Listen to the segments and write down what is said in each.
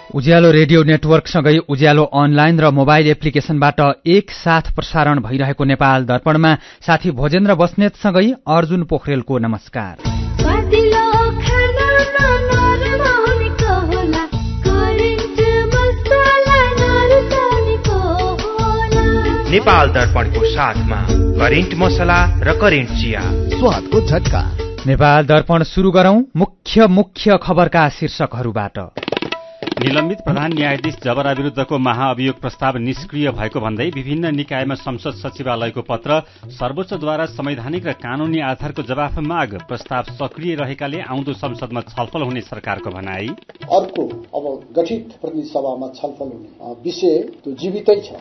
उज्यालो radio नेटवर्कसँगै उज्यालो online र mobile एप्लिकेशनबाट एकसाथ प्रसारण भइरहेको नेपाल दर्पणमा साथी भोजेन्द्र बस्नेतसँगै अर्जुन पोखरेलको नमस्कार। नेपाल दर्पणको साथमा करेन्ट मसला र करेन्ट चिया, स्वादको झट्का। नेपाल दर्पण सुरु गरौं मुख्य खबरका शीर्षकहरूबाट। निलम्बित प्रधान न्यायाधीश जबरा विरुद्धको महाअभियोग प्रस्ताव निष्क्रिय भएको भन्दै विभिन्न निकायमा संसद सचिवालयको पत्र, सर्वोच्चद्वारा संवैधानिक र कानूनी आधारको जवाफ माग, प्रस्ताव सक्रिय रहेकाले आउँदो संसदमा छलफल हुने सरकारको भनाई। अर्को अब गठित प्रतिनिधि सभामा छलफल हुने विषय त्यो जीवितै छ।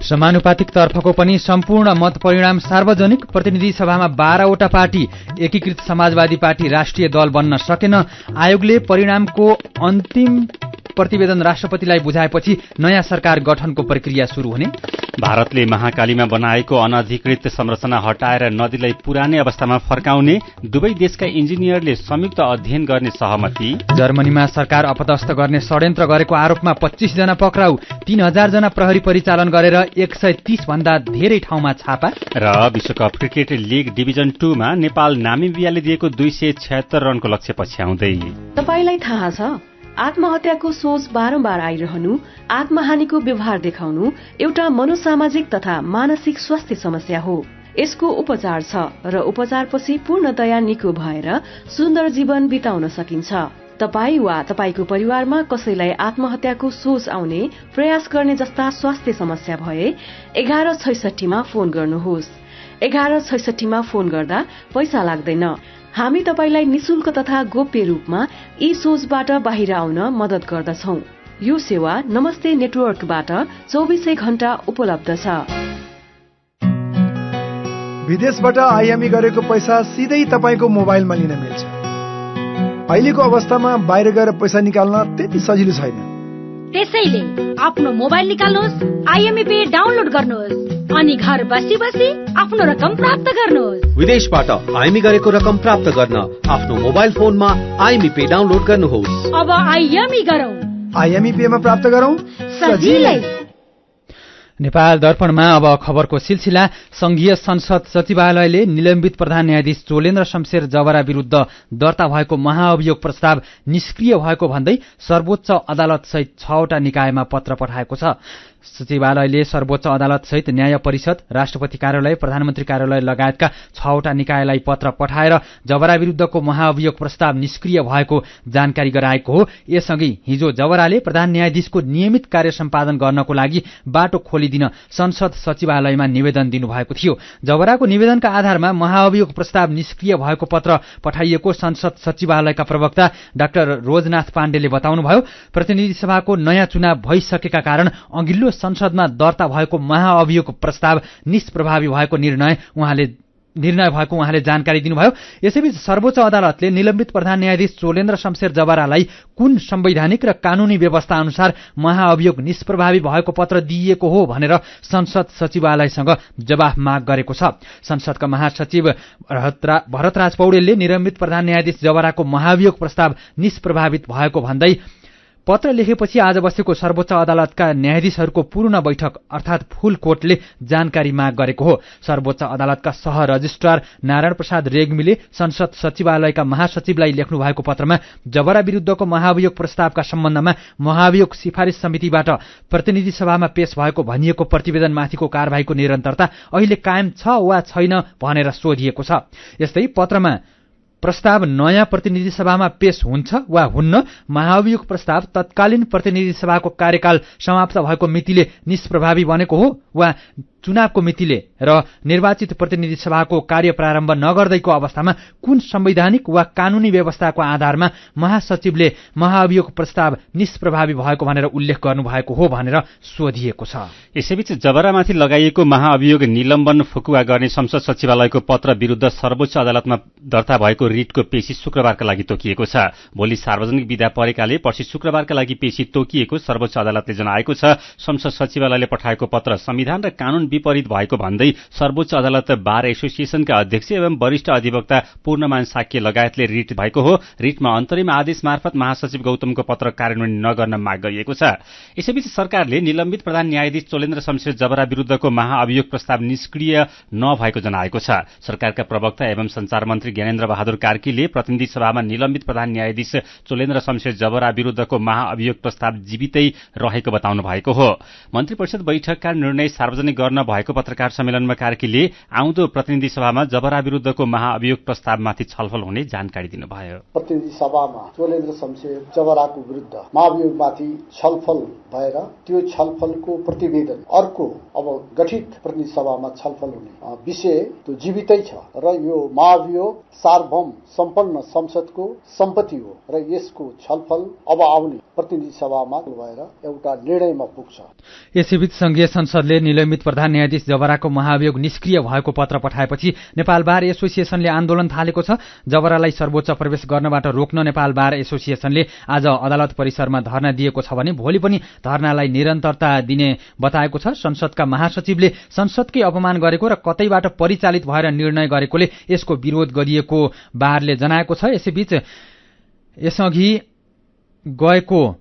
समानुपातिक तर्फको पनि सम्पूर्ण मत परिणाम सार्वजनिक, प्रतिनिधि सभामा 12वटा पार्टी एकीकृत समाजवादी पार्टी राष्ट्रिय दल बन्न सकेन। आयोगले परिणामको अन्तिम प्रतिवेदन राष्ट्रपतिलाई बुझाएपछि नयाँ सरकार गठनको प्रक्रिया शुरू हुने। भारतले महाकालीमा बनाएको अनधिकृत संरचना हटाएर नदीलाई पुरानै अवस्थामा फर्काउने, दुवै देशका इन्जिनियरले संयुक्त अध्ययन गर्ने सहमति। जर्मनीमा सरकार अपदस्थ गर्ने षड्यन्त्र गरेको आरोपमा 25 जना पक्राउ, 3000 जना प्रहरी परिचालन गरेर 130 भन्दा धेरै ठाउँमा छापा। र विश्वकप क्रिकेट लीग डिभिजन 2 मा नेपाल नामिबियाले दिएको 276 रनको लक्ष्य पछ्याउँदै। तपाईलाई थाहा छ, आत्महत्याको सोच बारम्बार आइरहनु, आत्महानिको व्यवहार देखाउनु एउटा मनोसामाजिक तथा मानसिक स्वास्थ्य समस्या हो। यसको उपचार छ र उपचारपछि पूर्णतया निको भएर सुन्दर जीवन बिताउन सकिन्छ। तपाई वा तपाईको परिवारमा कसैलाई आत्महत्याको सोच आउने, प्रयास गर्ने जस्ता स्वास्थ्य समस्या भए 1166 मा फोन गर्नुहोस्। 1166 मा फोन गर्दा पैसा लाग्दैन। हामी तपाईलाई निशुल्क तथा गोप्य रूपमा यी सोचबाट बाहिर आउन मदत गर्दछौ। यो सेवा नमस्ते नेटवर्कबाट 24 घण्टा उपलब्ध छ। विदेशबाट आयामी गरेको पैसा सिधै तपाईको मोबाइलमा लिन मिल्छ। अहिलेको अवस्थामा बाहिर गएर पैसा निकाल्न त्यति सजिलो छैन। त्यसैले आफ्नो मोबाइल निकाल्नुहोस्, आइएमई पे डाउनलोड गर्नुहोस् अनि घर बसी बसी आफ्नो रकम प्राप्त गर्नुहोस्। विदेशबाट आइएमई गरेको रकम प्राप्त गर्न आफ्नो मोबाइल फोनमा आइएमई पे डाउनलोड गर्नुहोस्। अब आइएमई गरौँ, आइएमई पे मा प्राप्त गरौँ सजिलै। नेपाल दर्पणमा अब खबरको सिलसिला। संघीय संसद सचिवालयले निलम्बित प्रधान न्यायाधीश चोलेन्द्र शमशेर जबरा विरुद्ध दर्ता भएको महाअभियोग प्रस्ताव निष्क्रिय भएको भन्दै सर्वोच्च अदालत सहित 6वटा निकायमा पत्र पठाएको छ। सचिवालयले सर्वोच्च अदालत सहित न्याय परिषद, राष्ट्रपति कार्यालय, प्रधानमन्त्री कार्यालय लगायतका 6वटा निकायलाई पत्र पठाएर जबरा विरुद्धको महाअभियोग प्रस्ताव निष्क्रिय भएको जानकारी गराएको हो। यसअघि हिजो जबराले प्रधान न्यायाधीशको नियमित कार्य सम्पादन गर्नको लागि बाटो खोलिदिन संसद सचिवालयमा निवेदन दिनुभएको थियो। जबराको निवेदनका आधारमा महाअभियोग प्रस्ताव निष्क्रिय भएको पत्र पठाइएको संसद सचिवालयका प्रवक्ता डाक्टर रोजनाथ पाण्डेले बताउनुभयो। प्रतिनिधि सभाको नयाँ चुनाव भइसकेका कारण अघिल्लो संसदमा दर्ता भएको महाअभियोग प्रस्ताव निष्प्रभावी भएको निर्णय भएको उहाँले जानकारी दिनुभयो। यसैबीच सर्वोच्च अदालतले निलम्बित प्रधान न्यायाधीश चोलेन्द्र शमशेर जबरालाई कुन संवैधानिक र कानूनी व्यवस्था अनुसार महाअभियोग निष्प्रभावी भएको पत्र दिइएको हो भनेर संसद सचिवालयसँग जवाफ माग गरेको छ। संसदका महासचिव भरतराज पौडेलले निलम्बित प्रधान न्यायाधीश जबराको महाअभियोग प्रस्ताव निष्प्रभावित भएको भन्दै पत्र लेखेपछि आज बसेको सर्वोच्च अदालतका न्यायाधीशहरूको पूर्ण बैठक अर्थात फुल कोर्टले जानकारी माग गरेको हो। सर्वोच्च अदालतका सह रजिस्ट्रार नारायण प्रसाद रेग्मीले संसद सचिवालयका महासचिवलाई लेख्नु भएको पत्रमा जबरा विरुद्धको महाअभियोग प्रस्तावका सम्बन्धमा महाअभियोग सिफारिस समितिबाट प्रतिनिधि सभामा पेश भएको भनिएको प्रतिवेदनमाथिको कारबाहीको निरन्तरता अहिले कायम छ वा छैन भनेर सोधिएको छ। यस्तै पत्रमा प्रस्ताव नयाँ प्रतिनिधि सभामा पेश हुन्छ वा हुन्न, महाअभियोग प्रस्ताव तत्कालीन प्रतिनिधि सभाको कार्यकाल समाप्त भएको मितिले निष्प्रभावी बनेको हो वा चुनावको मितिले र निर्वाचित प्रतिनिधि सभाको कार्य प्रारम्भ नगर्दैको अवस्थामा कुन संवैधानिक वा कानूनी व्यवस्थाको आधारमा महासचिवले महाअभियोग प्रस्ताव निष्प्रभावी भएको भनेर उल्लेख गर्नुभएको हो भनेर सोधिएको छ। यसैबीच जबरामाथि लगाइएको महाअभियोग निलम्बन फुकुवा गर्ने संसद सचिवालयको पत्र विरुद्ध सर्वोच्च अदालतमा दर्ता भएको रिटको पेशी शुक्रबारका लागि तोकिएको छ। भोलि सार्वजनिक विदा परेकाले पर्सि शुक्रबारका लागि पेशी तोकिएको सर्वोच्च अदालतले जनाएको छ। संसद सचिवालयले पठाएको पत्र संविधान र कानून विपरीत भएको भन्दै सर्वोच्च अदालत बार एसोसिएसनका अध्यक्ष एवं वरिष्ठ अधिवक्ता पूर्णमान साक्य लगायतले रिट भएको हो। रिटमा अन्तरिम आदेश मार्फत महासचिव गौतमको पत्र कार्यान्वयन नगर्न माग गरिएको छ। यसैबीच सरकारले निलम्बित प्रधान न्यायाधीश चोलेन्द्र शमशेर जबरा विरुद्धको महाअभियोग प्रस्ताव निष्क्रिय नभएको जनाएको छ। सरकारका प्रवक्ता एवं संचार मन्त्री ज्ञानेन्द्र बहादुर कार्कीले प्रतिनिधि सभामा निलम्बित प्रधान न्यायाधीश चोलेन्द्र शमशेर जबरा विरुद्धको महाअभियोग प्रस्ताव जीवितै रहेको बताउनु भएको हो। मन्त्री परिषद बैठकका निर्णय सार्वजनिक गर्न भएको पत्रकार सम्मेलनमा कार्कीले आउँदो प्रतिनिधि सभामा जबरा विरुद्धको महाअभियोग प्रस्तावमाथि छलफल हुने जानकारी दिनुभयो। प्रतिनिधि सभामा चोलेन्द्र शमशेर जबराको विरुद्ध महाअभियोगमाथि छलफल भएर त्यो छलफलको प्रतिवेदन अर्को अब गठित प्रतिनिधि सभामा छलफल हुने विषय त्यो जीवितै छ र यो महाअभियोग सार्वभौम सम्पन्न संसदको सम्पत्ति हो र यसको छलफल अब आउने प्रतिनिधि सभामा भएर एउटा निर्णयमा पुग्छ। यसैबीच संघीय संसदले निलम्बित प्रधान न्यायाधीश जबराको महाअभियोग निष्क्रिय भएको पत्र पठाएपछि नेपाल बार एसोसिएसनले आन्दोलन थालेको छ। जबरालाई सर्वोच्च प्रवेश गर्नबाट रोक्न नेपाल बार एसोसिएसनले आज अदालत परिसरमा धरना दिएको छ भने भोलि पनि धरनालाई निरन्तरता दिने बताएको छ। संसदका महासचिवले संसदकै अपमान गरेको र कतैबाट परिचालित भएर निर्णय गरेकोले यसको विरोध गरिएको बारले जनाएको छ। यसैबीच यसअघि गएको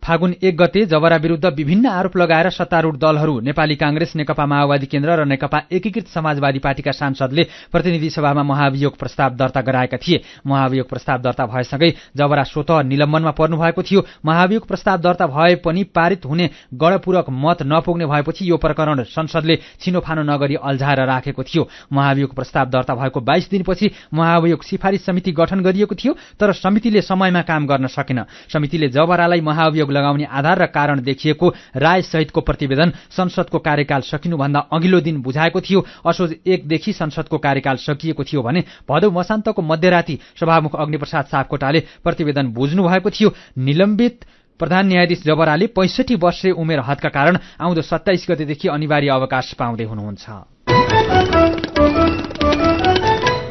फागुन 1 गते जबरा विरुद्ध विभिन्न आरोप लगाएर सत्तारूढ दलहरू नेपाली कांग्रेस, नेकपा माओवादी केन्द्र र नेकपा एकीकृत समाजवादी पार्टीका सांसदले प्रतिनिधि सभामा महाअभियोग प्रस्ताव दर्ता गराएका थिए। महाअभियोग प्रस्ताव दर्ता भएसँगै जबरा स्वतः निलम्बनमा पर्नु भएको थियो। महाअभियोग प्रस्ताव दर्ता भए पनि पारित हुने गणपूरक मत नपुग्ने भएपछि यो प्रकरण संसदले छिनोफानो नगरी अल्झाएर राखेको थियो। महाअभियोग प्रस्ताव दर्ता भएको 22 दिनपछि महाअभियोग सिफारिस समिति गठन गरिएको थियो, तर समितिले समयमा काम गर्न सकेन। समितिले जबरालाई महाअभियोग लगाउने आधार र कारण देखिएको राय सहितको प्रतिवेदन संसदको कार्यकाल सकिनुभन्दा अघिल्लो दिन बुझाएको थियो। असोज 1 देखि संसदको कार्यकाल सकिएको थियो भने भदौ मसान्तको मध्यराती सभामुख अग्निप्रसाद सापकोटाले प्रतिवेदन बुझ्नु भएको थियो। निलम्बित प्रधान न्यायाधीश जबराले 65 वर्षे उमेर हदका कारण आउँदो 27 गतेदेखि अनिवार्य अवकाश पाउँदै हुनुहुन्छ।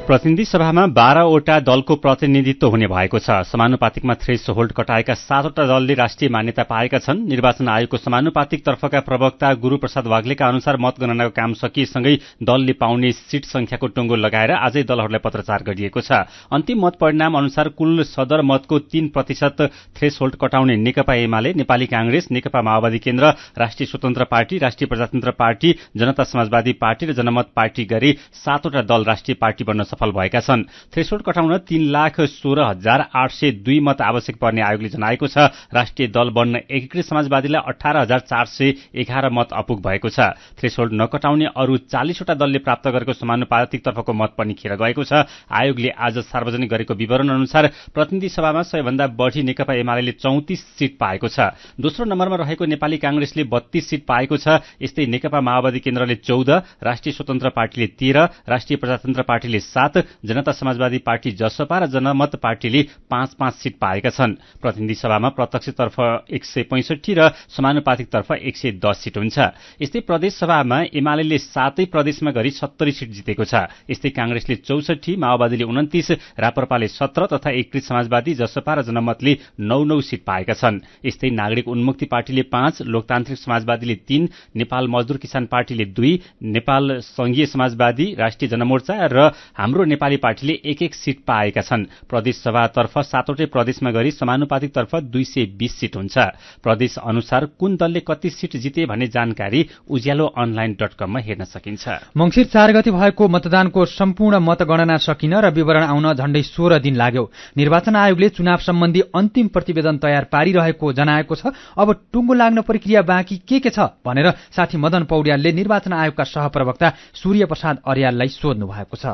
प्रतिनिधि सभामा 12वटा दलको प्रतिनिधित्व हुने भएको छ। समानुपातिकमा थ्रेसहोल्ड कटाएका 7वटा दलले राष्ट्रिय मान्यता पाएका छन्। निर्वाचन आयोगको समानुपातिक तर्फका प्रवक्ता गुरूप्रसाद वाग्लेका अनुसार मतगणनाको काम सकिएसँगै दलले पाउने सीट संख्याको टुङ्गो लगाएर आजै दलहरूलाई पत्रचार गरिएको छ। अन्तिम मत परिणाम अनुसार कुल सदर मतको 3% थ्रेसहोल्ड कटाउने नेकपा एमाले, नेपाली कांग्रेस, नेकपा माओवादी केन्द्र, राष्ट्रिय स्वतन्त्र पार्टी, राष्ट्रिय प्रजातन्त्र पार्टी, जनता समाजवादी पार्टी र जनमत पार्टी गरी 7वटा दल राष्ट्रिय पार्टी बन्न सफल भएका छन्। थ्रेसहोल्ड कटाउन 3,16,802 मत आवश्यक पर्ने आयोगले जनाएको छ। राष्ट्रिय दल बन्न एकीकृत समाजवादीलाई 18,411 मत अपुग भएको छ। थ्रेसहोल्ड नकटाउने अरू 40वटा दलले प्राप्त गरेको समानुपातिक तर्फको मत पनि खेर गएको छ। आयोगले आज सार्वजनिक गरेको विवरण अनुसार प्रतिनिधि सभामा 100 भन्दा बढी नेकपा एमाले 34 सीट पाएको छ। दोस्रो नम्बरमा रहेको नेपाली कांग्रेसले 32 सीट पाएको छ। यस्तै नेकपा माओवादी केन्द्रले 14, राष्ट्रिय स्वतन्त्र पार्टीले 13, राष्ट्रिय प्रजातन्त्र पार्टीले 7, जनता समाजवादी पार्टी जसपा र जनमत पार्टीले 5-5 सीट पाएका छन्। प्रतिनिधि सभामा प्रत्यक्षतर्फ 165 र समानुपातिकतर्फ 110 सीट हुन्छ। यस्तै प्रदेश सभामा एमाले 7 प्रदेशमा गरी 70 सीट जितेको छ। यस्तै कांग्रेसले 64, माओवादीले 29, राप्रपाले 17 तथा एकीकृत समाजवादी, जसपा र जनमतले 9 सीट पाएका छन्। यस्तै नागरिक उन्मुक्ति पार्टीले 5, लोकतान्त्रिक समाजवादीले 3, नेपाल मजदुर किसान पार्टीले 2, नेपाल संघीय समाजवादी, राष्ट्रिय जनमोर्चा र हाम्रो नेपाली पार्टीले 1-1 सीट पाएका छन्। प्रदेश सभातर्फ 7वटै प्रदेशमा गरी समानुपातिकतर्फ 220 सीट हुन्छ। प्रदेश अनुसार कुन दलले कति सीट जिते भन्ने जानकारी उज्यालो online.com मा हेर्न सकिन्छ। मंसिर 4 गते भएको मतदानको सम्पूर्ण मतगणना सकिन र विवरण आउन झण्डै 16 दिन लाग्यो। निर्वाचन आयोगले चुनाव सम्बन्धी अन्तिम प्रतिवेदन तयार पारिरहेको जनाएको छ। अब टुङ्गो लाग्न प्रक्रिया बाँकी के छ भनेर साथी मदन पौड्यालले निर्वाचन आयोगका सहप्रवक्ता सूर्य प्रसाद अर्याललाई सोध्नु भएको छ।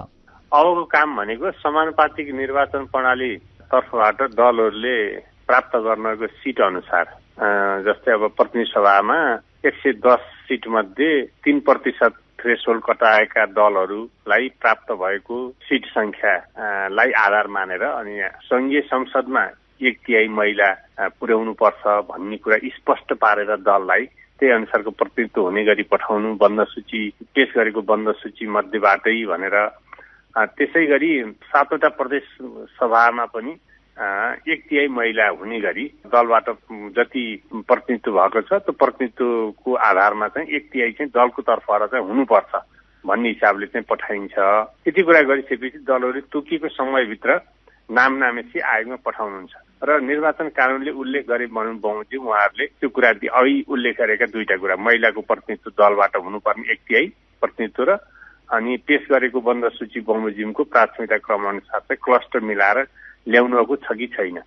अबको काम भनेको समानुपातिक निर्वाचन प्रणाली तर्फबाट दलहरूले प्राप्त गर्नको सिट अनुसार, जस्तै अब प्रतिनिधि सभामा 110 सीट मध्ये 3% थ्रेसहोल्ड कटाएका दलहरूलाई प्राप्त भएको सीट संख्यालाई आधार मानेर अनि संघीय संसदमा 1/3 महिला पुर्याउनु पर्छ भन्ने कुरा स्पष्ट पारेर दललाई त्यही अनुसारको प्रतिनिधित्व हुने गरी पठाउनु, बन्द सूची पेश गरेको बन्द सूची मध्येबाटै भनेर त्यसै गरी 7वटा प्रदेश सभामा पनि एक तिहाई महिला हुने गरी दलबाट जति प्रतिनिधित्व भएको छ त्यो प्रतिनिधित्वको आधारमा चाहिँ एक तिहाई चाहिँ दलको तर्फबाट चाहिँ हुनुपर्छ भन्ने हिसाबले चाहिँ पठाइन्छ। यति कुरा गरिसकेपछि दलहरूले तोकिएको समयभित्र नाम नामेसी आयोगमा पठाउनुहुन्छ र निर्वाचन कानूनले उल्लेख गरे बमोजिम उहाँहरूले त्यो कुरा अघि उल्लेख गरेका दुईटा कुरा, महिलाको प्रतिनिधित्व दलबाट हुनुपर्ने एक तिहाई प्रतिनिधित्व र अनि पेश गरेको बन्द सूची बमोजिमको प्राथमिकता क्रम अनुसार चाहिँ क्लस्टर मिलाएर ल्याउनुको छ कि छैन,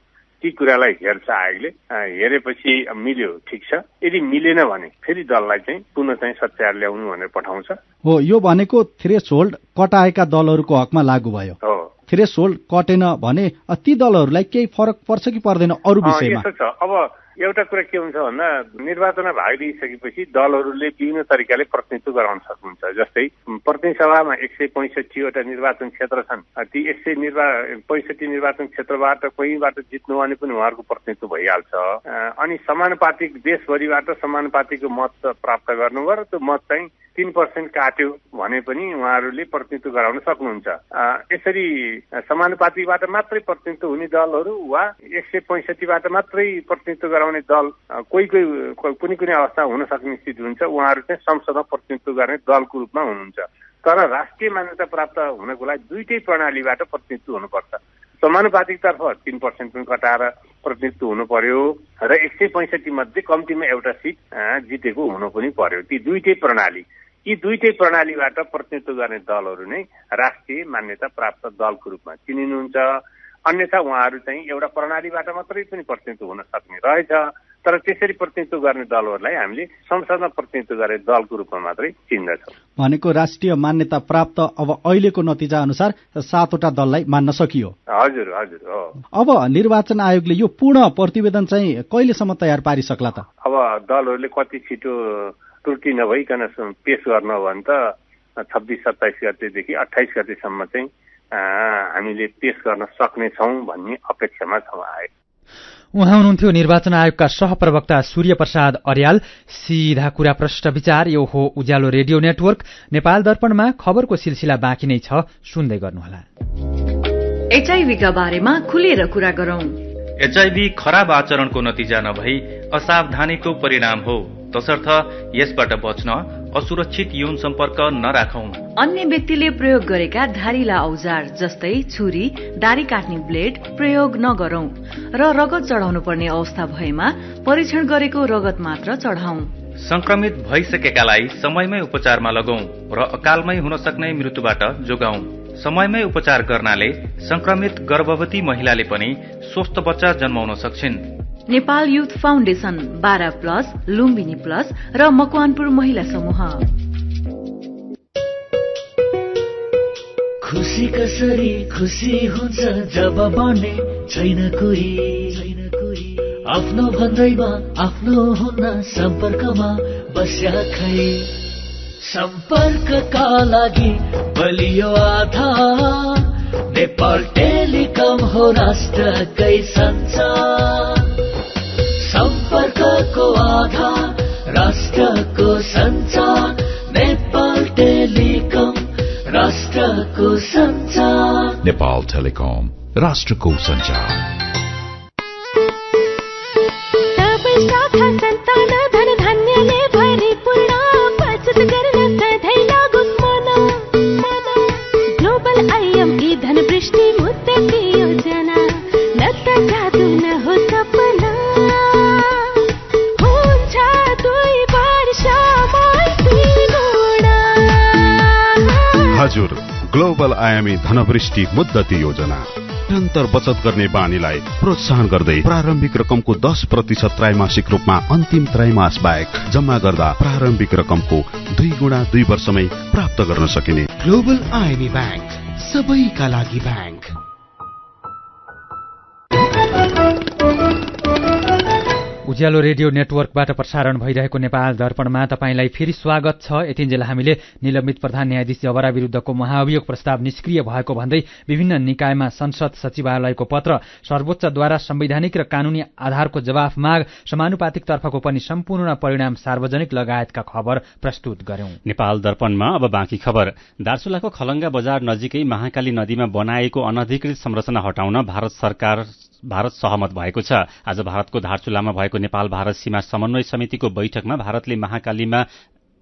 ती कुरालाई हेर्छ आयोगले। हेरेपछि मिल्यो ठिक छ, यदि मिलेन भने फेरि दललाई चाहिँ पुनः चाहिँ सच्याएर ल्याउनु भनेर पठाउँछ। हो, यो भनेको थ्रेसहोल्ड कटाएका दलहरूको हकमा लागू भयो। हो, थ्रेसहोल्ड कटेन भने ती दलहरूलाई केही फरक पर्छ कि पर्दैन अरू विषयमा? यसो छ, अब एउटा कुरा के हुन्छ भन्दा निर्वाचनमा भाग लिइसकेपछि दलहरूले विभिन्न तरिकाले प्रतिनिधित्व गराउन सक्नुहुन्छ। जस्तै प्रतिनिधि सभामा 165वटा निर्वाचन क्षेत्र छन्, ती 165 निर्वाचन क्षेत्रबाट कहीँबाट जित्नु भने पनि उहाँहरूको प्रतिनिधित्व भइहाल्छ। अनि समानुपातिक देशभरिबाट समानुपातिकको मत प्राप्त गर्नुभयो र त्यो मत चाहिँ 3% काट्यो भने पनि उहाँहरूले प्रतिनिधित्व गराउन सक्नुहुन्छ। यसरी समानुपातिकबाट मात्रै प्रतिनिधित्व हुने दलहरू वा 165बाट मात्रै प्रतिनिधित्व गराउने दल कुनै अवस्था हुन सक्ने स्थिति हुन्छ, उहाँहरू चाहिँ संसदमा प्रतिनिधित्व गर्ने दलको रूपमा हुनुहुन्छ। तर राष्ट्रिय मान्यता प्राप्त हुनको लागि दुईटै प्रणालीबाट प्रतिनिधित्व हुनुपर्छ। समानुपातिकतर्फ 3% पनि कटाएर प्रतिनिधित्व हुनु पर्यो र 165 मध्ये कम्तीमा एउटा सिट जितेको हुनु पनि पर्यो। ती दुईटै प्रणाली, यी दुईटै प्रणालीबाट प्रतिनिधित्व गर्ने दलहरू नै राष्ट्रिय मान्यता प्राप्त दलको रूपमा चिनिनुहुन्छ। अन्यथा उहाँहरू चाहिँ एउटा प्रणालीबाट मात्रै पनि प्रतिनिधित्व हुन सक्ने रहेछ। तर त्यसरी प्रतिनिधित्व गर्ने दलहरूलाई हामीले संसदमा प्रतिनिधित्व गर्ने दलको रूपमा मात्रै चिन्दछौँ। भनेको राष्ट्रिय मान्यता प्राप्त अब अहिलेको नतिजा अनुसार 7वटा दललाई मान्न सकियो। हजुर हजुर हो। अब निर्वाचन आयोगले यो पूर्ण प्रतिवेदन चाहिँ कहिलेसम्म तयार पारिसक्ला त? अब दलहरूले कति छिटो त्रुटि नभइकन पेश गर्न हो भने त 26-27 गतेदेखि 28 गतेसम्म चाहिँ हामीले पेश गर्न सक्नेछौँ भन्ने अपेक्षामा छौँ। उहाँ हुनुहुन्थ्यो निर्वाचन आयोगका सहप्रवक्ता सूर्य प्रसाद अर्याल। सीधा कुरा प्रश्न विचार, यो हो उज्यालो रेडियो नेटवर्क। नेपाल दर्पणमा खबरको सिलसिला बाँकी नै छ, सुन्दै गर्नुहोला। एचआईभीका बारेमा खुलेर कुरा गरौं। एचआईभी खराब आचरणको नतिजा नभई असावधानीको परिणाम हो, तसर्थ यसबाट बच्न असुरक्षित यौन सम्पर्क नराखौं। अन्य व्यक्तिले प्रयोग गरेका धारिला औजार जस्तै छुरी, दारी काट्ने ब्लेड प्रयोग नगरौं र रगत चढाउनु पर्ने अवस्था भएमा परीक्षण गरेको रगत मात्र चढाउँ। संक्रमित भइसकेकालाई समयमै उपचारमा लगौं र अकालमै हुन सक्ने मृत्युबाट जोगाउँ। समयमै उपचार गर्नाले संक्रमित गर्भवती महिलाले पनि स्वस्थ बच्चा जन्माउन सक्छिन्। Nepal youth foundation, 12+ Lumbini plus र मकवानपुर महिला समूह। खुशी कसरी खुशी हुन्छ जब बन्ने छैन कोही, आफ्नो भन्दैमा आफ्नो हुन सम्पर्कमा बस्या खै। सम्पर्कका लागि बलियो आधार नेपाल टेलिकम हो राष्ट्रकै सञ्चार। सम्पर्कको आधार राष्ट्रको सञ्चार, नेपाल टेलिकम राष्ट्रको सञ्चार। नेपाल टेलिकम राष्ट्रको सञ्चार। सबै शाखा सन्तान धन धान्यले भरिपूर्ण, बचत गर्न सधैँ लागोस् मन। ग्लोबल आइएमई धनवृष्टि मुद्दती योजना, न त जादु न हो सपना। हुन्छ 2 वर्षमा 3 गुणा। हजुर, ग्लोबल आयामी धनवृष्टि मुद्दती योजना निरन्तर बचत गर्ने बानीलाई प्रोत्साहन गर्दै प्रारम्भिक रकमको 10% त्रैमासिक रूपमा अन्तिम त्रैमास बाहेक जम्मा गर्दा प्रारम्भिक रकमको 2 गुणा 2 वर्षमै प्राप्त गर्न सकिने ग्लोबल आयामी ब्याङ्क, सबैका लागि ब्याङ्क। उज्यालो रेडियो नेटवर्कबाट प्रसारण भइरहेको नेपाल दर्पणमा तपाईंलाई फेरि स्वागत छ। यतिन्जेल हामीले निलम्बित प्रधान न्यायाधीश जबरा विरुद्धको महाअभियोग प्रस्ताव निष्क्रिय भएको भन्दै विभिन्न निकायमा संसद सचिवालयको पत्र, सर्वोच्चद्वारा संवैधानिक र कानूनी आधारको जवाफ माग, समानुपातिक तर्फको पनि सम्पूर्ण परिणाम सार्वजनिक लगायतका खबर प्रस्तुत गर्यौं। नेपाल दर्पणमा अब बाँकी खबर। दार्चुलाको खलंगा बजार नजिकै महाकाली नदीमा बनाएको अनधिकृत संरचना हटाउन भारत सरकार भारत सहमत भएको छ। आज भारतको धारचुलामा भएको नेपाल भारत सीमा समन्वय समितिको बैठकमा भारतले महाकालीमा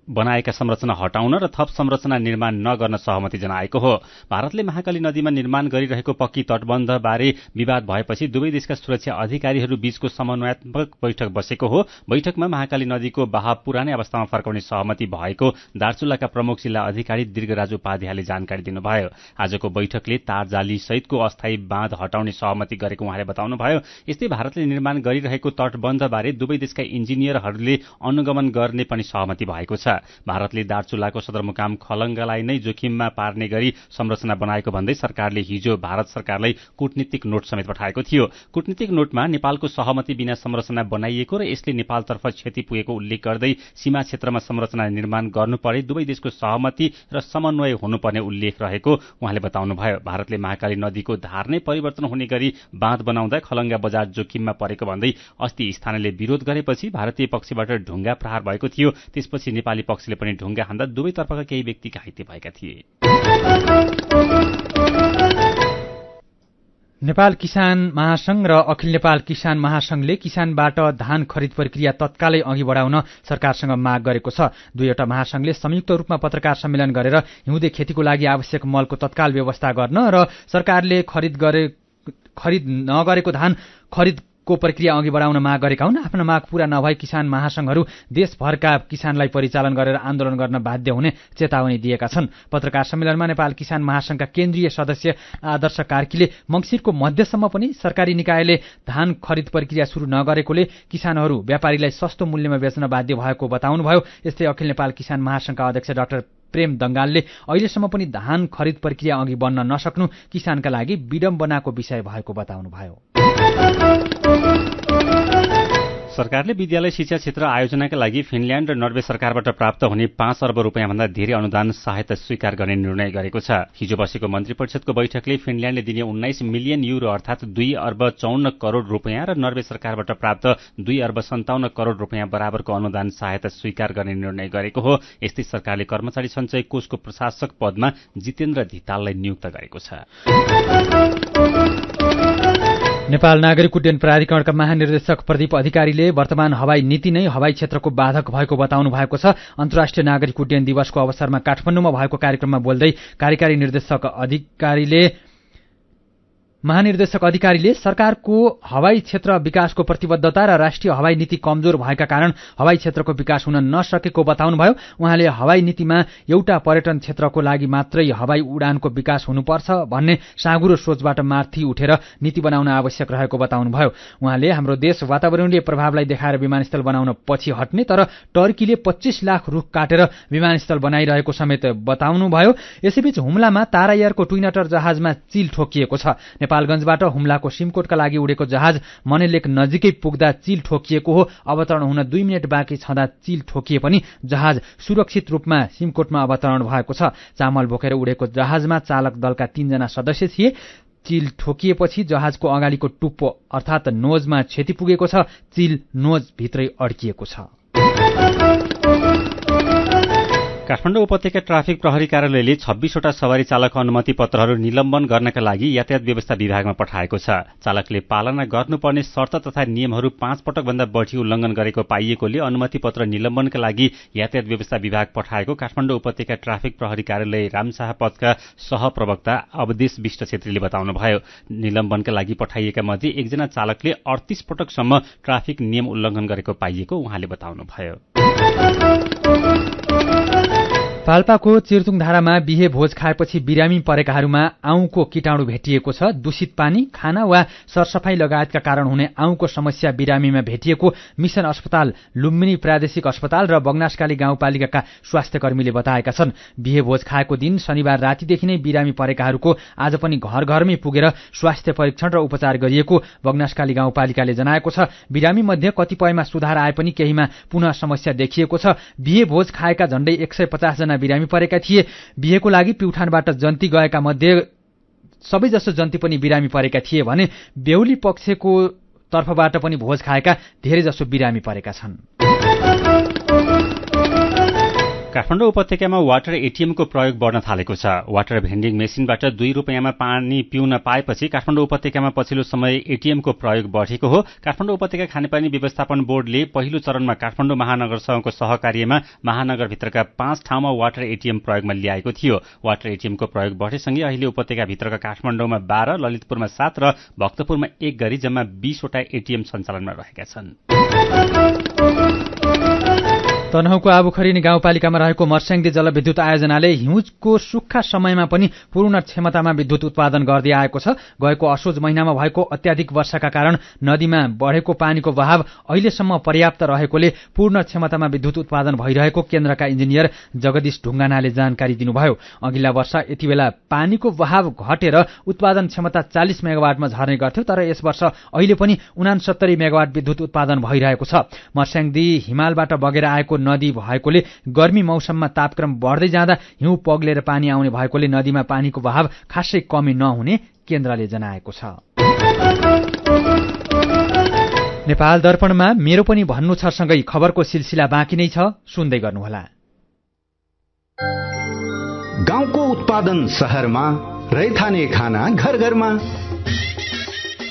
बनाएका संरचना हटाउन र थप संरचना निर्माण नगर्न सहमति जनाएको हो। भारतले महाकाली नदीमा निर्माण गरिरहेको पक्की तटबन्धबारे विवाद भएपछि दुवै देशका सुरक्षा अधिकारीहरू बीचको समन्वयात्मक बैठक बसेको हो। बैठकमा महाकाली नदीको बहाव पुरानै अवस्थामा फर्काउने सहमति भएको दार्चुलाका प्रमुख जिल्ला अधिकारी दीर्घराज उपाध्यायले जानकारी दिनुभयो। आजको बैठकले तारजाली सहितको अस्थायी बाँध हटाउने सहमति गरेको उहाँले बताउनुभयो। यस्तै भारतले निर्माण गरिरहेको तटबन्धबारे दुवै देशका इन्जिनियरहरूले अनुगमन गर्ने पनि सहमति भएको छ। भारतले दार्चुलाको सदरमुकाम खलङ्गालाई नै जोखिममा पार्ने गरी संरचना बनाएको भन्दै सरकारले हिजो भारत सरकारलाई कूटनीतिक नोट समेत पठाएको थियो। कूटनीतिक नोटमा नेपालको सहमति बिना संरचना बनाइएको र यसले नेपालतर्फ क्षति पुगेको उल्लेख गर्दै सीमा क्षेत्रमा संरचना निर्माण गर्नुपर्ने दुवै देशको सहमति र समन्वय हुनुपर्ने उल्लेख रहेको उहाँले बताउनुभयो। भारतले महाकाली नदीको धार नै परिवर्तन हुने गरी बाँध बनाउँदा खलङ्गा बजार जोखिममा परेको भन्दै अस्ति स्थानीयले विरोध गरेपछि भारतीय पक्षबाट ढुङ्गा प्रहार भएको थियो। त्यसपछि नेपाली पक्षले पनि ढुङ्गा हान्दा दुवैतर्फका केही व्यक्ति घाइते भएका थिए। नेपाल किसान महासंघ र अखिल नेपाल किसान महासंघले किसानबाट धान खरिद प्रक्रिया तत्कालै अघि बढाउन सरकारसँग माग गरेको छ। दुईवटा महासंघले संयुक्त रूपमा पत्रकार सम्मेलन गरेर हिउँदे खेतीको लागि आवश्यक मलको तत्काल व्यवस्था गर्न र सरकारले खरिद नगरेको धान खरिद को प्रक्रिया अघि बढाउन माग गरेका हुन्। आफ्नो माग पूरा नभए किसान महासंघहरू देशभरका किसानलाई परिचालन गरेर आन्दोलन गर्न बाध्य हुने चेतावनी दिएका छन्। पत्रकार सम्मेलनमा नेपाल किसान महासंघका केन्द्रीय सदस्य आदर्श कार्कीले मंसिरको मध्यसम्म पनि सरकारी निकायले धान खरिद प्रक्रिया शुरू नगरेकोले किसानहरू व्यापारीलाई सस्तो मूल्यमा बेच्न बाध्य भएको बताउनुभयो। यस्तै अखिल नेपाल किसान महासंघका अध्यक्ष डाक्टर प्रेम दंगालले अहिलेसम्म पनि धान खरिद प्रक्रिया अघि बढ्न नसक्नु किसानका लागि विडम्बनाको विषय भएको बताउनुभयो। सरकारले विद्यालय शिक्षा क्षेत्र आयोजनाका लागि फिनल्याण्ड र नर्वे सरकारबाट प्राप्त हुने 5 अर्ब रुपियाँभन्दा धेरै अनुदान सहायता स्वीकार गर्ने निर्णय गरेको छ। हिजो बसेको मन्त्री परिषदको बैठकले फिनल्याण्डले दिने 19 मिलियन युरो अर्थात 2 अर्ब 54 करोड़ रुपियाँ र नर्वे सरकारबाट प्राप्त 2 अर्ब 57 करोड़ रुपियाँ बराबरको अनुदान सहायता स्वीकार गर्ने निर्णय गरेको हो। यस्तै सरकारले कर्मचारी सञ्चय कोषको प्रशासक पदमा जितेन्द्र धिताललाई नियुक्त गरेको छ। नेपाल नागरिक उड्डयन प्राधिकरणका महानिर्देशक प्रदीप अधिकारीले वर्तमान हवाई नीति नै हवाई क्षेत्रको बाधक भएको बताउनु भएको छ। अन्तर्राष्ट्रिय नागरिक उड्डयन दिवसको अवसरमा काठमाडौँमा भएको कार्यक्रममा बोल्दै महानिर्देशक अधिकारीले सरकारको हवाई क्षेत्र विकासको प्रतिबद्धता र राष्ट्रिय हवाई नीति कमजोर भएका कारण हवाई क्षेत्रको विकास हुन नसकेको बताउनुभयो। उहाँले हवाई नीतिमा एउटा पर्यटन क्षेत्रको लागि मात्रै हवाई उडानको विकास हुनुपर्छ भन्ने साँगुरो सोचबाट माथि उठेर नीति बनाउन आवश्यक रहेको बताउनुभयो। उहाँले हाम्रो देश वातावरणीय प्रभावलाई देखाएर विमानस्थल बनाउन पछि हट्ने तर टर्कीले 25 लाख रुख काटेर विमानस्थल बनाइरहेको समेत बताउनुभयो। यसैबीच हुम्लामा तारा एयरको ट्विनटर जहाजमा चिल ठोकिएको छ। नेपालगञ्जबाट हुम्लाको सिमकोटका लागि उडेको जहाज मनेलेक नजिकै पुग्दा चिल ठोकिएको हो। अवतरण हुन 2 मिनेट बाँकी छँदा चिल ठोकिए पनि जहाज सुरक्षित रूपमा सिमकोटमा अवतरण भएको छ। चामल बोकेर उडेको जहाजमा चालक दलका 3 जना सदस्य थिए। चिल ठोकिएपछि जहाजको अगाडिको टुप्पो अर्थात नोजमा क्षति पुगेको छ। चिल नोज भित्रै अड्किएको छ। काठमाडौँ उपत्यका ट्राफिक प्रहरी कार्यालयले 26 वटा सवारी चालक अनुमति पत्रहरू निलम्बन गर्नका लागि यातायात व्यवस्था विभागमा पठाएको छ। चालकले पालना गर्नुपर्ने शर्त तथा नियमहरू 5 पटक भन्दा बढी उल्लंघन गरेको पाइएकोले अनुमति पत्र निलम्बनका लागि यातायात व्यवस्था विभाग पठाएको काठमाडौँ उपत्यका ट्राफिक प्रहरी कार्यालय रामशाह पथका सहप्रवक्ता अवधेश विष्ट छेत्रीले बताउनुभयो। निलम्बनका लागि पठाइएका मध्ये एकजना चालकले 38 पटकसम्म ट्राफिक नियम उल्लंघन गरेको पाइएको उहाँले बताउनुभयो। पाल्पाको चिर्तुङ धारामा बिहे भोज खाएपछि बिरामी परेकाहरूमा आउँको कीटाणु भेटिएको छ। दूषित पानी, खाना वा सरसफाई लगायतका कारण हुने आउँको समस्या बिरामीमा भेटिएको मिशन अस्पताल, लुम्बिनी प्रादेशिक अस्पताल र बगनासकाली गाउँपालिकाका स्वास्थ्य कर्मीले बताएका छन्। बिहे भोज खाएको दिन शनिबार रातिदेखि नै बिरामी परेकाहरूको आज पनि घर घरमै पुगेर स्वास्थ्य परीक्षण र उपचार गरिएको बगनासकाली गाउँपालिकाले जनाएको छ। बिरामी मध्ये कतिपयमा सुधार आए पनि केहीमा पुनः समस्या देखिएको छ। बिहे भोज खाएका झण्डै 150 जना बिरामी परेका थिए। बिहेको लागि प्युठानबाट जन्ती गएका मध्ये सबैजसो जन्ती पनि बिरामी परेका थिए भने बेहुली पक्षको तर्फबाट पनि भोज खाएका धेरै जसो बिरामी परेका छन्। काठमाडौँ उपत्यकामा वाटर एटीएमको प्रयोग बढ्न थालेको छ। वाटर भेन्डिङ मेसिनबाट 2 रुपियाँमा पानी पिउन पाएपछि काठमाडौँ उपत्यकामा पछिल्लो समय एटीएमको प्रयोग बढेको हो। काठमाडौँ उपत्यका खानेपानी व्यवस्थापन बोर्डले पहिलो चरणमा काठमाडौँ महानगरसँगको सहकार्यमा महानगरभित्रका 5 ठाउँमा वाटर एटीएम प्रयोगमा ल्याएको थियो। वाटर एटीएमको प्रयोग बढेसँगै अहिले उपत्यकाभित्रका काठमाडौँमा 12, ललितपुरमा 7 र भक्तपुरमा 1 गरी जम्मा 20 वटा एटीएम सञ्चालनमा रहेका छन्। तनहुँको आबुखरिनी गाउँपालिकामा रहेको मर्स्याङदी जलविद्युत आयोजनाले हिउँको सुक्खा समयमा पनि पूर्ण क्षमतामा विद्युत उत्पादन गर्दै आएको छ। गएको असोज महिनामा भएको अत्याधिक वर्षाका कारण नदीमा बढेको पानीको बहाव अहिलेसम्म पर्याप्त रहेकोले पूर्ण क्षमतामा विद्युत उत्पादन भइरहेको केन्द्रका इन्जिनियर जगदीश ढुङ्गानाले जानकारी दिनुभयो। अघिल्ला वर्ष यति बेला पानीको बहाव घटेर उत्पादन क्षमता 40 मेगावाटमा झर्ने गर्थ्यो, तर यस वर्ष अहिले पनि 69 मेगावाट विद्युत उत्पादन भइरहेको छ। मर्स्याङदी हिमालबाट बगेर आएको नदी भएकोले गर्मी मौसममा तापक्रम बढ्दै जाँदा हिउँ पग्लेर पानी आउने भएकोले नदीमा पानीको बहाव खासै कमी नहुने केन्द्रले जनाएको छ। नेपाल दर्पणमा मेरो पनि भन्नु छ सँगै खबरको सिलसिला बाँकी नै छ, सुन्दै गर्नुहोला। गाउँको उत्पादन शहरमा, रैथाने खाना घर घरमा।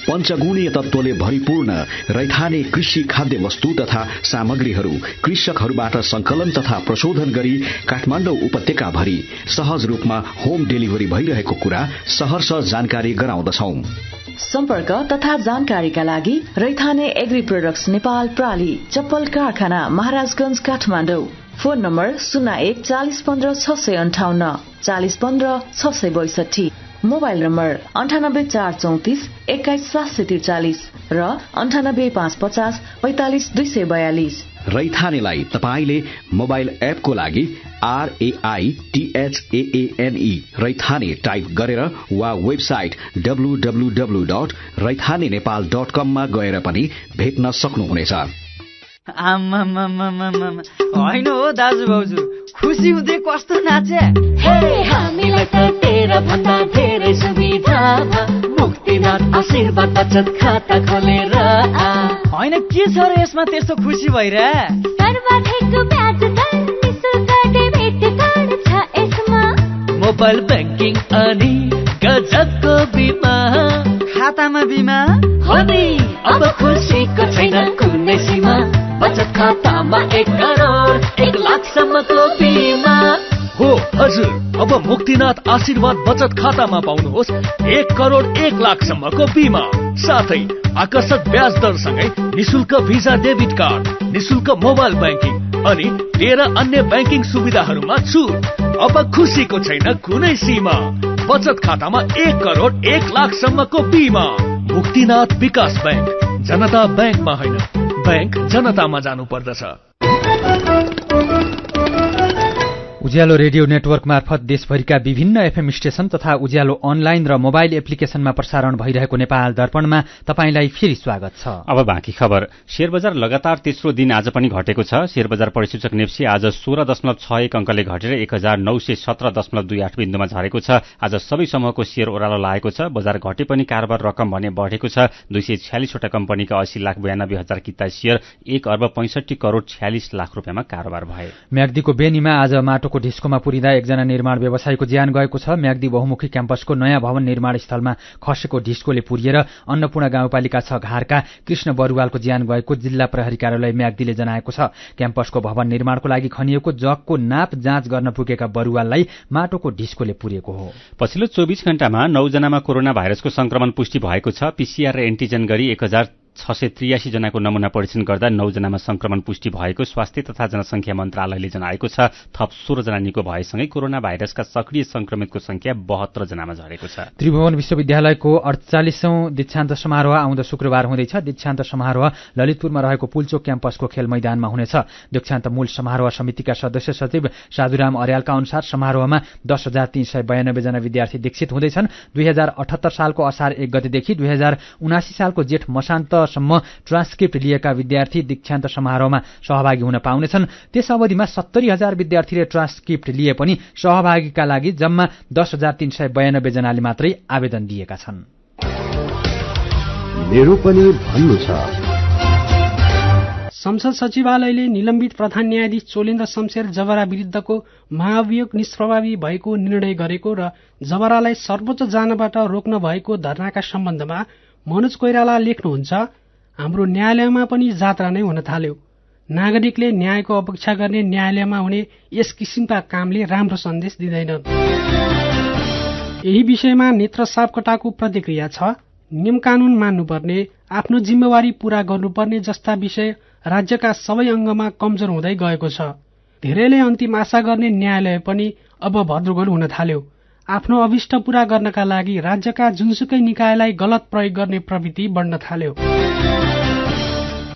पञ्चगुणीय तत्त्वले भरिपूर्ण रैथाने कृषि खाद्य वस्तु तथा सामग्रीहरू कृषकहरूबाट संकलन तथा प्रशोधन गरी काठमाडौँ उपत्यका भरि सहज रूपमा होम डेलिभरी भइरहेको कुरा सहर्ष जानकारी गराउँदछौं। सम्पर्क तथा जानकारीका लागि रैथाने एग्री प्रोडक्ट्स नेपाल प्राली, चप्पल कारखाना, Maharajganj, Kathmandu. Phone number 01 40 15 658 40 15 662। Mobile number 98 434 21 743 र 98 550 45 242। रैथानेलाई तपाईले मोबाइल एपको लागि RAITHAANE रैथाने टाइप गरेर वा वेबसाइट www.raithanenepal.com मा गएर पनि भेट्न सक्नुहुनेछ। होइन हो दाजु भाउजू, खुसी हुँदै कस्तो नाचे। हामीलाई त तेरा भन्दा धेरै सुविधा मुक्तिनाथ आशीर्वाद बचत खाता खोलेर। होइन के छ र यसमा त्यस्तो खुसी भइरहे? मोबाइल ब्याङ्किङ अनि गजबको बिमा। खातामा बिमा हो नि, अब खुसीको छैन कुनै सीमा। बचत खातामा 1 करोड 1 लाखसम्मको बिमा हो। हजुर, अब मुक्तिनाथ आशीर्वाद बचत खातामा पाउनुहोस् 1 करोड 1 लाखसम्मको बिमा, साथै आकर्षक ब्याज दरसँगै निशुल्क भिजा डेबिट कार्ड, निशुल्क मोबाइल ब्याङ्किङ अनि 13 अन्य ब्याङ्किङ सुविधाहरूमा छुट। अब खुसीको छैन कुनै सीमा। बचत खातामा 1 करोड 1 लाखसम्मको बिमा। मुक्तिनाथ विकास ब्याङ्क, जनता ब्याङ्कमा होइन, ब्याङ्क जनतामा जानु पर्दछ। उज्यालो रेडियो नेटवर्क मार्फत देशभरिका विभिन्न एफएम स्टेशन तथा उज्यालो अनलाइन र मोबाइल एप्लिकेशनमा प्रसारण भइरहेको नेपाल दर्पणमा तपाईंलाई फेरि स्वागत छ। अब बाँकी खबर। शेयर बजार लगातार तेस्रो दिन आज पनि घटेको छ। शेयर बजार परिसूचक नेप्सी आज 16.61 अंकले घटेर 1917.28 बिन्दुमा झरेको छ। आज सबै समूहको शेयर ओह्रालो लागेको छ। बजार घटे पनि कारोबार रकम भने बढेको छ। 246 वटा कम्पनीका 80,92,000 किता शेयर 1 अर्ब 65 करोड 46 लाख रुपियाँमा कारोबार भए। म्याग्दीको बेनीमा आज माटोको ढिस्कोमा पुरिँदा एकजना निर्माण व्यवसायीको ज्यान गएको छ। म्याग्दी बहुमुखी क्याम्पसको नयाँ भवन निर्माण स्थलमा खसेको ढिस्कोले पुरिएर अन्नपूर्ण गाउँपालिका 6 घारका कृष्ण बरुवालको ज्यान गएको जिल्ला प्रहरी कार्यालय म्याग्दीले जनाएको छ। क्याम्पसको भवन निर्माणको लागि खनिएको जगको नाप जाँच गर्न पुगेका बरुवाललाई माटोको ढिस्कोले पुरिएको हो। पछिल्लो 24 घण्टामा 9 जनामा कोरोना भाइरसको संक्रमण पुष्टि भएको छ। पीसीआर र एन्टिजेन गरी 1683 जनाको नमूना परीक्षण गर्दा 9 जनामा संक्रमण पुष्टि भएको स्वास्थ्य तथा जनसंख्या मन्त्रालयले जनाएको छ। थप 16 जना निको भएसँगै कोरोना भाइरसका सक्रिय संक्रमितको संख्या 72 जनामा झरेको छ। त्रिभुवन विश्वविद्यालयको 48औं दीक्षान्त समारोह आउँदो शुक्रबार हुँदैछ। दीक्षान्त समारोह ललितपुरमा रहेको पुल्चोक क्याम्पसको खेल मैदानमा हुनेछ। दीक्षान्त मूल समारोह समितिका सदस्य सचिव साधुराम अर्यालका अनुसार समारोहमा 10,392 जना विद्यार्थी दीक्षित हुँदैछन्। 2078 सालको असार 1 गतेदेखि 2079 सालको जेठ मसान्तसम्म ट्रान्सक्रिप्ट लिएका विद्यार्थी दीक्षान्त समारोहमा सहभागी हुन पाउनेछन्। त्यस अवधिमा 70,000 विद्यार्थीले ट्रान्सक्रिप्ट लिए पनि सहभागीका लागि जम्मा 10,392 जनाले मात्रै आवेदन दिएका छन्। मेरो पनि भन्नु छ। संसद सचिवालयले निलम्बित प्रधान न्यायाधीश चोलेन्द्र शमशेर जबरा विरुद्धको महाभियोग निष्प्रभावी भएको निर्णय गरेको र जबरालाई सर्वोच्च जानबाट रोक्न भएको धरनाका सम्बन्धमा मनोज कोइराला लेख्नुहुन्छ, हाम्रो न्यायालयमा पनि जात्रा नै हुन थाल्यो। नागरिकले न्यायको अपेक्षा गर्ने न्यायालयमा हुने यस किसिमका कामले राम्रो सन्देश दिँदैन। यही विषयमा नेत्र सापकोटाको प्रतिक्रिया छ, नियम कानून मान्नुपर्ने, आफ्नो जिम्मेवारी पूरा गर्नुपर्ने जस्ता विषय राज्यका सबै अङ्गमा कमजोर हुँदै गएको छ। धेरैले अन्तिम आशा गर्ने न्यायालय पनि अब भद्रगोल हुन थाल्यो। आफ्नो अभिष्ट पूरा गर्नका लागि राज्यका जुनसुकै निकायलाई गलत प्रयोग गर्ने प्रवृत्ति बढ्न थाल्यो।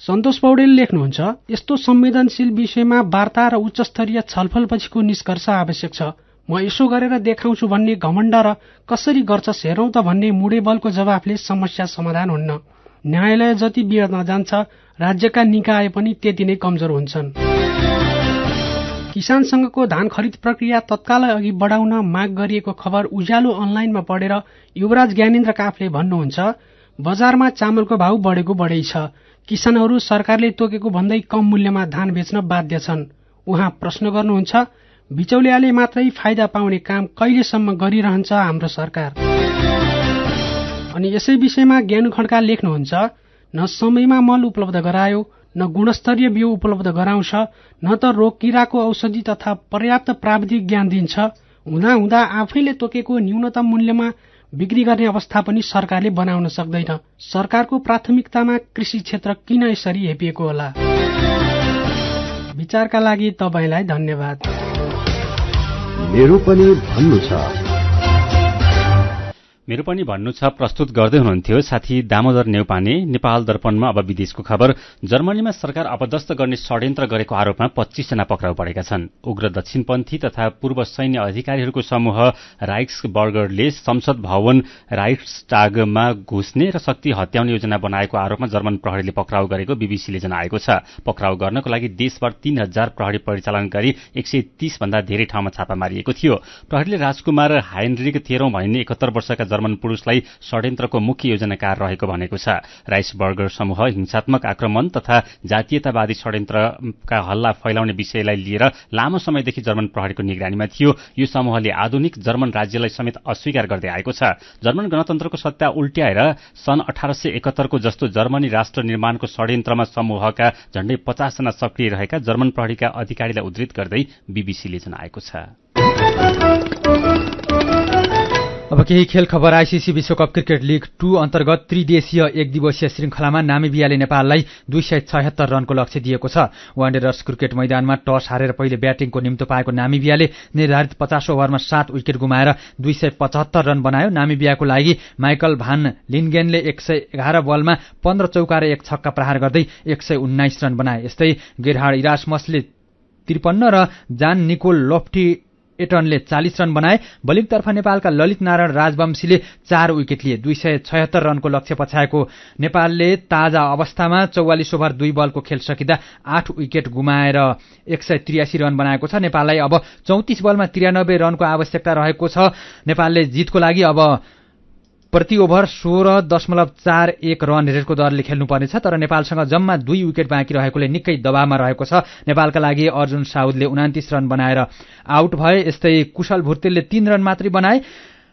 सन्तोष पौडेल लेख्नुहुन्छ, यस्तो संवेदनशील विषयमा वार्ता र उच्चस्तरीय छलफलपछिको निष्कर्ष आवश्यक छ। म यसो गरेर देखाउँछु भन्ने घमण्ड र कसरी गर्छस् हेरौं त भन्ने मुडेबलको जवाफले समस्या समाधान हुन्न। न्यायालय जति बिग्रन जान्छ, राज्यका निकाय पनि त्यति नै कमजोर हुन्छन्। किसान संघको धान खरिद प्रक्रिया तत्कालै अघि बढाउन माग गरिएको खबर उज्यालो अनलाइनमा पढेर युवराज ज्ञानेन्द्र काफले भन्नुहुन्छ, बजारमा चामलको भाव बढेको बढै छ। किसानहरू सरकारले तोकेको भन्दै कम मूल्यमा धान बेच्न बाध्य छन्। उहाँ प्रश्न गर्नुहुन्छ, बिचौलियाले मात्रै फाइदा पाउने काम कहिलेसम्म गरिरहन्छ हाम्रो सरकार? अनि यसै विषयमा ज्ञान खड्का लेख्नुहुन्छ, न समयमा मल उपलब्ध गरायो, न गुणस्तरीय बिउ उपलब्ध गराउँछ, न त रोग किराको औषधि तथा पर्याप्त प्राविधिक ज्ञान दिन्छ। हुँदा आफैले तोकेको न्यूनतम मूल्यमा बिक्री गर्ने अवस्था पनि सरकारले बनाउन सक्दैन। सरकारको प्राथमिकतामा कृषि क्षेत्र किन यसरी हेपिएको होला? विचारका लागि तपाईलाई धन्यवाद। मेरो पनि भन्नु छ। मेरो पनि भन्नु छ प्रस्तुत गर्दै हुनुहुन्थ्यो साथी दामोदर नेउपाने। नेपाल दर्पणमा अब विदेशको खबर। जर्मनीमा सरकार अपदस्थ गर्ने षड्यन्त्र गरेको आरोपमा 25 जना पक्राउ परेका छन्। उग्र दक्षिणपन्थी तथा पूर्व सैन्य अधिकारीहरूको समूह राइक्सबर्गरले संसद भवन राइक्सटागमा घुस्ने र शक्ति हत्याउने योजना बनाएको आरोपमा जर्मन प्रहरीले पक्राउ गरेको बीबीसीले जनाएको छ। पक्राउ गर्नको लागि देशभर 3000 प्रहरी परिचालन गरी 130 भन्दा धेरै ठाउँमा छापा मारिएको थियो। प्रहरीले राजकुमार हाइनरिक 13औं भनिने 71 वर्षका जर्मन पुरुषलाई षड्यन्त्रको मुख्य योजनाकार रहेको भनेको छ। राइक्सबर्गर समूह हिंसात्मक आक्रमण तथा जातीयतावादी षड्यन्त्रका हल्ला फैलाउने विषयलाई लिएर लामो समयदेखि जर्मन प्रहरीको निगरानीमा थियो। यो समूहले आधुनिक जर्मन राज्यलाई समेत अस्वीकार गर्दै आएको छ। जर्मन गणतन्त्रको सत्ता उल्ट्याएर सन् 1871 को जस्तो जर्मनी राष्ट्र निर्माणको षड्यन्त्रमा समूहका झण्डै 50 जना सक्रिय रहेका जर्मन प्रहरीका अधिकारीलाई उद्धृत गर्दै बीबीसीले जनाएको छ। अब केही खेल खबर। आईसीसी विश्वकप क्रिकेट लीग 2 अन्तर्गत त्रिदेशीय एक दिवसीय श्रृंखलामा नामिबियाले नेपाललाई 276 रनको लक्ष्य दिएको छ। वान्डेरर्स क्रिकेट मैदानमा टस हारेर पहिले ब्याटिङको निम्तो पाएको नामिबियाले निर्धारित 50 ओभरमा 7 विकेट गुमाएर 275 रन बनायो। नामिबियाको लागि माइकल भान लिन्गेनले 111 बलमा 15 चौका र 1 छक्का प्रहार गर्दै 119 रन बनाए। यस्तै गेरहार्ड इरासमसले 53 र जान निकोल लोफ्टी एटनले 40 रन बनाए। बलिङतर्फ नेपालका ललित नारायण राजवंशीले 4 विकेट लिए। 276 रनको लक्ष्य पछ्याएको नेपालले ताजा अवस्थामा 44 ओभर 2 बलको खेल सकिँदा 8 विकेट गुमाएर 183 रन बनाएको छ। नेपाललाई अब 34 बलमा 93 रनको आवश्यकता रहेको छ। नेपालले जितको लागि अब प्रति ओभर 16.41 रन रेटको दरले खेल्नुपर्नेछ। तर नेपालसँग जम्मा 2 विकेट बाँकी रहेकोले निकै दबावमा रहेको छ। नेपालका लागि अर्जुन साउदले 29 रन बनाएर आउट भए। यस्तै कुशल भुर्तेलले 3 रन मात्रै बनाए।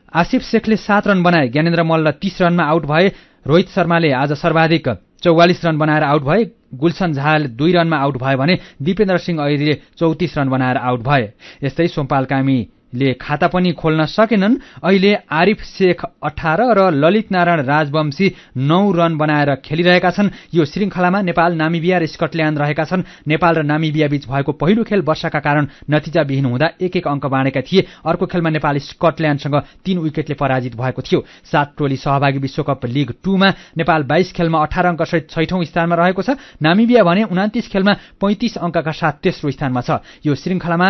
आसिफ शेखले 7 रन बनाए। ज्ञानेन्द्र मल्ल 30 रनमा आउट भए। रोहित शर्माले आज सर्वाधिक 44 रन बनाएर आउट भए। गुलशन झाले 2 रनमा आउट भए भने दिपेन्द्र सिंह ऐरीले 34 रन बनाएर आउट भए। यस्तै सोमपाल कामीले खाता पनि खोल्न सकेनन्। अहिले आरिफ शेख 18 र ललित नारायण राजवंशी 9 रन बनाएर खेलिरहेका छन्। यो श्रृंखलामा नेपाल, नामिबिया र स्कटल्याण्ड रहेका छन्। नेपाल र नामिबिया बीच भएको पहिलो खेल वर्षाका कारण नतिजाविहीन हुँदा 1-1 अङ्क बाँडेका थिए। अर्को खेलमा नेपाल स्कटल्याण्डसँग 3 विकेटले पराजित भएको थियो। 7 टोली सहभागी विश्वकप लीग 2 मा नेपाल 22 खेलमा 18 अङ्कसहित 6औं स्थानमा रहेको छ। नामिबिया भने 29 खेलमा 35 अङ्कका साथ तेस्रो स्थानमा छ। यो श्रृंखलामा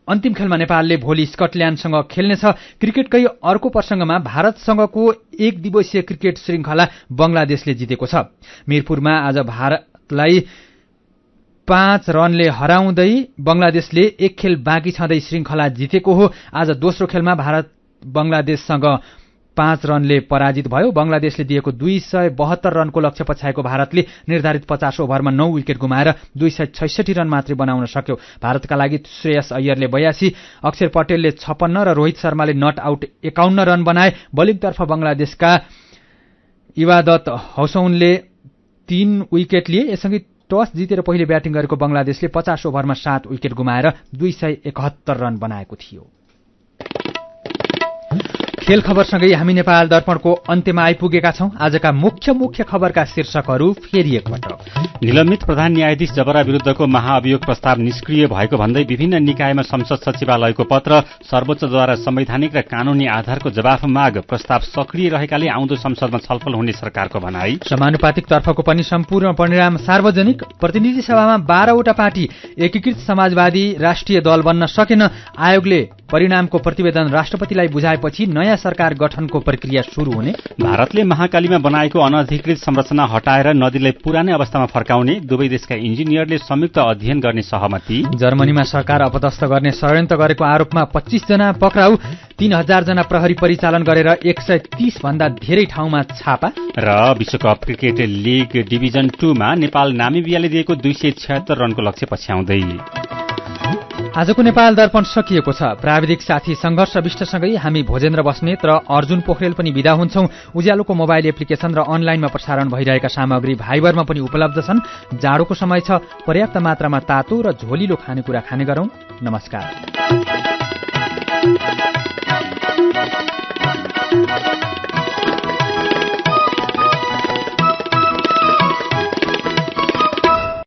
अन्तिम खेलमा नेपालले भोलि स्कटल्याण्डसँग खेल्नेछ। क्रिकेटकै अर्को प्रसंगमा भारतसँगको एक दिवसीय क्रिकेट श्रृंखला बंगलादेशले जितेको छ। मिरपुरमा आज भारतलाई 5 रनले हराउँदै बंगलादेशले 1 खेल बाँकी छँदै श्रृंखला जितेको हो। आज दोस्रो खेलमा भारत बंगलादेशसँग 5 रनले पराजित भयो। बंगलादेशले दिएको 272 रनको लक्ष्य पछ्याएको भारतले निर्धारित 50 ओभरमा 9 विकेट गुमाएर 266 रन मात्रै बनाउन सक्यो। भारतका लागि श्रेयस अय्यरले 82, अक्षर पटेलले 56 र रोहित शर्माले नट आउट 51 रन बनाए। बलिङतर्फ बंगलादेशका इबादत हसौनले 3 विकेट लिए। यससँगै टस जितेर पहिले ब्याटिङ गरेको बंगलादेशले 50 ओभरमा 7 विकेट गुमाएर 271 रन बनाएको थियो। खेल खबरसँगै हामी नेपाल दर्पणको अन्त्यमा आइपुगेका छौं। आजका मुख्य खबरका शीर्षकहरू फेरि एकपटक। निलम्बित प्रधान न्यायाधीश जबरा विरुद्धको महाअभियोग प्रस्ताव निष्क्रिय भएको भन्दै विभिन्न निकायमा संसद सचिवालयको पत्र, सर्वोच्चद्वारा संवैधानिक र कानूनी आधारको जवाफ माग, प्रस्ताव सक्रिय रहेकाले आउँदो संसदमा छलफल हुने सरकारको भनाई। समानुपातिक तर्फको पनि सम्पूर्ण परिणाम सार्वजनिक। प्रतिनिधि सभामा 12 वटा पार्टी एकीकृत समाजवादी राष्ट्रिय दल बन्न सकेन। आयोगले परिणामको प्रतिवेदन राष्ट्रपतिलाई बुझाएपछि नयाँ सरकार गठनको प्रक्रिया शुरू हुने। भारतले महाकालीमा बनाएको अनधिकृत संरचना हटाएर नदीलाई पुरानै अवस्थामा फर्काउने दुवै देशका इन्जिनियरले संयुक्त अध्ययन गर्ने सहमति। जर्मनीमा सरकार अपदस्थ गर्ने षड्यन्त्र गरेको आरोपमा 25 जना पक्राउ। 3000 जना प्रहरी परिचालन गरेर 130 भन्दा धेरै ठाउँमा छापा। र विश्वकप क्रिकेट लिग डिभिजन 2 मा नेपाल नामिबियाले दिएको 276 रनको लक्ष्य पछ्याउँदै। आजको नेपाल दर्पण सकिएको छ। प्राविधिक साथी संघर्ष विष्टसँगै हामी भोजेन्द्र बस्नेत र अर्जुन पोखरेल पनि विदा हुन्छौं। उज्यालोको मोबाइल एप्लिकेशन र अनलाइनमा प्रसारण भइरहेका सामग्री भाइबरमा पनि उपलब्ध छन्। जाडोको समय छ, पर्याप्त मात्रामा तातो र झोलिलो खानेकुरा खाने गरौं। नमस्कार।